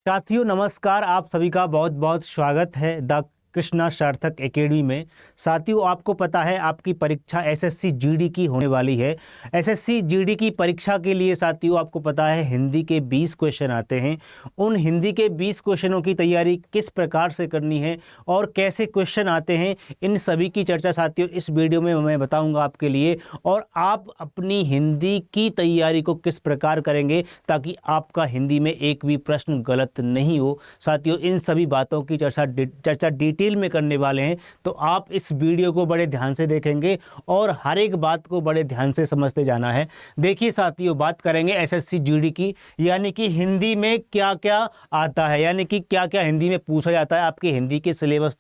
साथियों नमस्कार। आप सभी का बहुत बहुत स्वागत है द कृष्णा सार्थक एकेडमी में। साथियों आपको पता है आपकी परीक्षा एसएससी जीडी की होने वाली है। एसएससी जीडी की परीक्षा के लिए साथियों आपको पता है हिंदी के 20 क्वेश्चन आते हैं। उन हिंदी के 20 क्वेश्चनों की तैयारी किस प्रकार से करनी है और कैसे क्वेश्चन आते हैं, इन सभी की चर्चा साथियों इस वीडियो में मैं बताऊंगा आपके लिए। और आप अपनी हिंदी की तैयारी को किस प्रकार करेंगे ताकि आपका हिंदी में एक भी प्रश्न गलत नहीं हो। साथियों इन सभी बातों की चर्चा डिटेल में करने वाले हैं, तो आप इस वीडियो को बड़े ध्यान से देखेंगे और हर एक बात को बड़े ध्यान से समझते जाना है। देखिए साथियों, बात करेंगे एसएससी जीडी की, यानी कि हिंदी में क्या क्या आता है, यानी कि क्या क्या हिंदी में पूछा जाता है आपके हिंदी के सिलेबस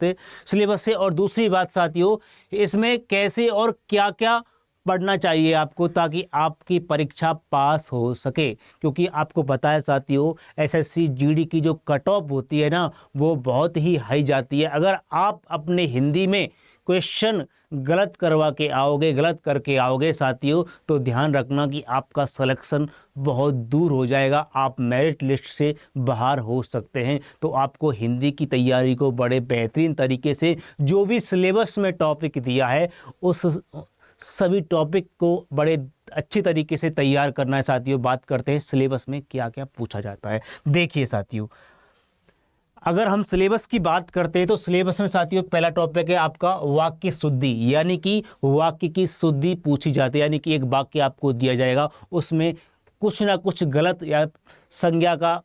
से। और दूसरी बात साथियों, इसमें कैसे और क्या क्या पढ़ना चाहिए आपको ताकि आपकी परीक्षा पास हो सके। क्योंकि आपको पता है साथियों एसएससी जीडी की जो कट ऑफ होती है ना, वो बहुत ही हाई जाती है। अगर आप अपने हिंदी में क्वेश्चन गलत करके आओगे साथियों, तो ध्यान रखना कि आपका सिलेक्शन बहुत दूर हो जाएगा, आप मेरिट लिस्ट से बाहर हो सकते हैं। तो आपको हिंदी की तैयारी को बड़े बेहतरीन तरीके से जो भी सिलेबस में टॉपिक दिया है उस सभी टॉपिक को बड़े अच्छी तरीके से तैयार करना है। साथियों बात करते हैं सिलेबस में क्या क्या पूछा जाता है। देखिए साथियों, अगर हम सिलेबस की बात करते हैं तो सिलेबस में साथियों पहला टॉपिक है आपका वाक्य शुद्धि, यानी कि वाक्य की शुद्धि पूछी जाती है। यानी कि एक वाक्य आपको दिया जाएगा, उसमें कुछ ना कुछ गलत या संज्ञा का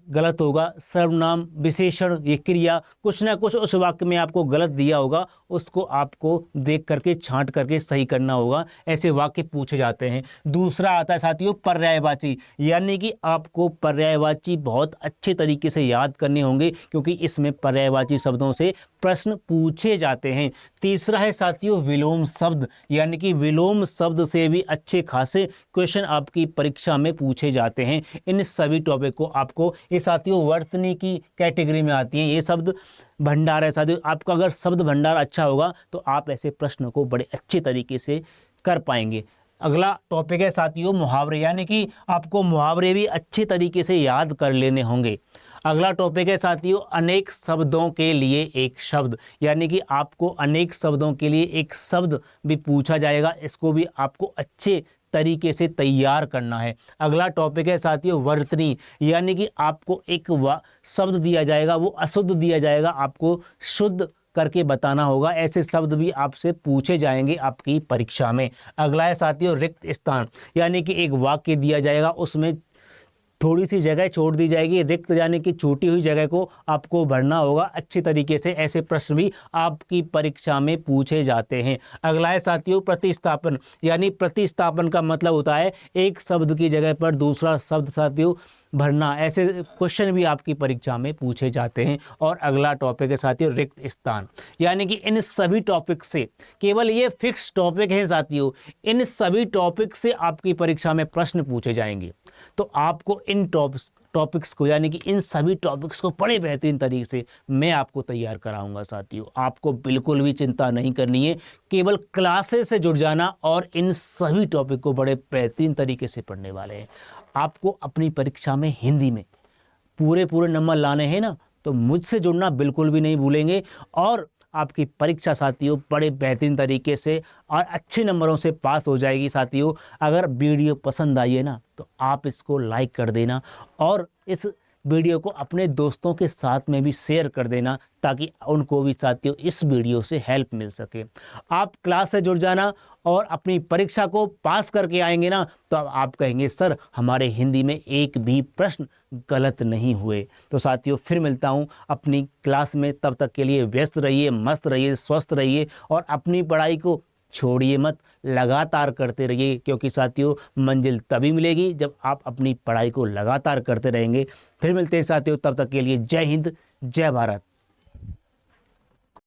गलत होगा, सर्वनाम विशेषण ये क्रिया कुछ ना कुछ उस वाक्य में आपको गलत दिया होगा, उसको आपको देख करके छांट करके सही करना होगा। ऐसे वाक्य पूछे जाते हैं। दूसरा आता है साथियों पर्यायवाची, यानी कि आपको पर्यायवाची बहुत अच्छे तरीके से याद करने होंगे क्योंकि इसमें पर्यायवाची शब्दों से प्रश्न पूछे जाते हैं। तीसरा है साथियों विलोम शब्द, यानी कि विलोम शब्द से भी अच्छे खासे क्वेश्चन आपकी परीक्षा में पूछे जाते हैं। इन सभी टॉपिक को आपको, ये साथियों वर्तनी की कैटेगरी में आती हैं। ये शब्द भंडार है साथियों, आपका अगर शब्द भंडार अच्छा होगा तो आप ऐसे प्रश्न को बड़े अच्छे तरीके से कर पाएंगे। अगला टॉपिक है साथियों मुहावरे, यानी कि आपको मुहावरे भी अच्छे तरीके से याद कर लेने होंगे। अगला टॉपिक है साथियों अनेक शब्दों के लिए एक शब्द, यानी कि आपको अनेक शब्दों के लिए एक शब्द भी पूछा जाएगा, इसको भी आपको अच्छे तरीके से तैयार करना है। अगला टॉपिक है साथियों वर्तनी, यानी कि आपको एक शब्द दिया जाएगा, वो अशुद्ध दिया जाएगा, आपको शुद्ध करके बताना होगा। ऐसे शब्द भी आपसे पूछे जाएंगे आपकी परीक्षा में। अगला है साथियों रिक्त स्थान, यानी कि एक वाक्य दिया जाएगा, उसमें थोड़ी सी जगह छोड़ दी जाएगी, रिक्त यानी कि छूटी हुई जगह को आपको भरना होगा अच्छी तरीके से। ऐसे प्रश्न भी आपकी परीक्षा में पूछे जाते हैं। अगला है साथियों प्रतिस्थापन, यानी प्रतिस्थापन का मतलब होता है एक शब्द की जगह पर दूसरा शब्द साथियों भरना। ऐसे क्वेश्चन भी आपकी परीक्षा में पूछे जाते हैं। और अगला टॉपिक है साथियों रिक्त स्थान, यानी कि इन सभी टॉपिक से, केवल ये फिक्स टॉपिक है साथियों, इन सभी टॉपिक से आपकी परीक्षा में प्रश्न पूछे जाएंगे। तो आपको इन टॉपिक्स को, यानी कि इन सभी टॉपिक्स को बड़े बेहतरीन तरीके से मैं आपको तैयार कराऊंगा साथियों। आपको बिल्कुल भी चिंता नहीं करनी है, केवल क्लासेस से जुड़ जाना और इन सभी टॉपिक को बड़े बेहतरीन तरीके से पढ़ने वाले हैं। आपको अपनी परीक्षा में हिंदी में पूरे नंबर लाने हैं ना, तो मुझसे जुड़ना बिल्कुल भी नहीं भूलेंगे और आपकी परीक्षा साथियों बड़े बेहतरीन तरीके से और अच्छे नंबरों से पास हो जाएगी। साथियों अगर वीडियो पसंद आई है ना, तो आप इसको लाइक कर देना और इस वीडियो को अपने दोस्तों के साथ में भी शेयर कर देना ताकि उनको भी साथियों इस वीडियो से हेल्प मिल सके। आप क्लास से जुड़ जाना और अपनी परीक्षा को पास करके आएंगे ना, तो आप कहेंगे सर हमारे हिंदी में एक भी प्रश्न गलत नहीं हुए। तो साथियों फिर मिलता हूँ अपनी क्लास में, तब तक के लिए व्यस्त रहिए, मस्त रहिए, स्वस्थ रहिए और अपनी पढ़ाई को छोड़िए मत, लगातार करते रहिए। क्योंकि साथियों मंजिल तभी मिलेगी जब आप अपनी पढ़ाई को लगातार करते रहेंगे। फिर मिलते हैं साथियों, तब तक के लिए जय हिंद, जय भारत।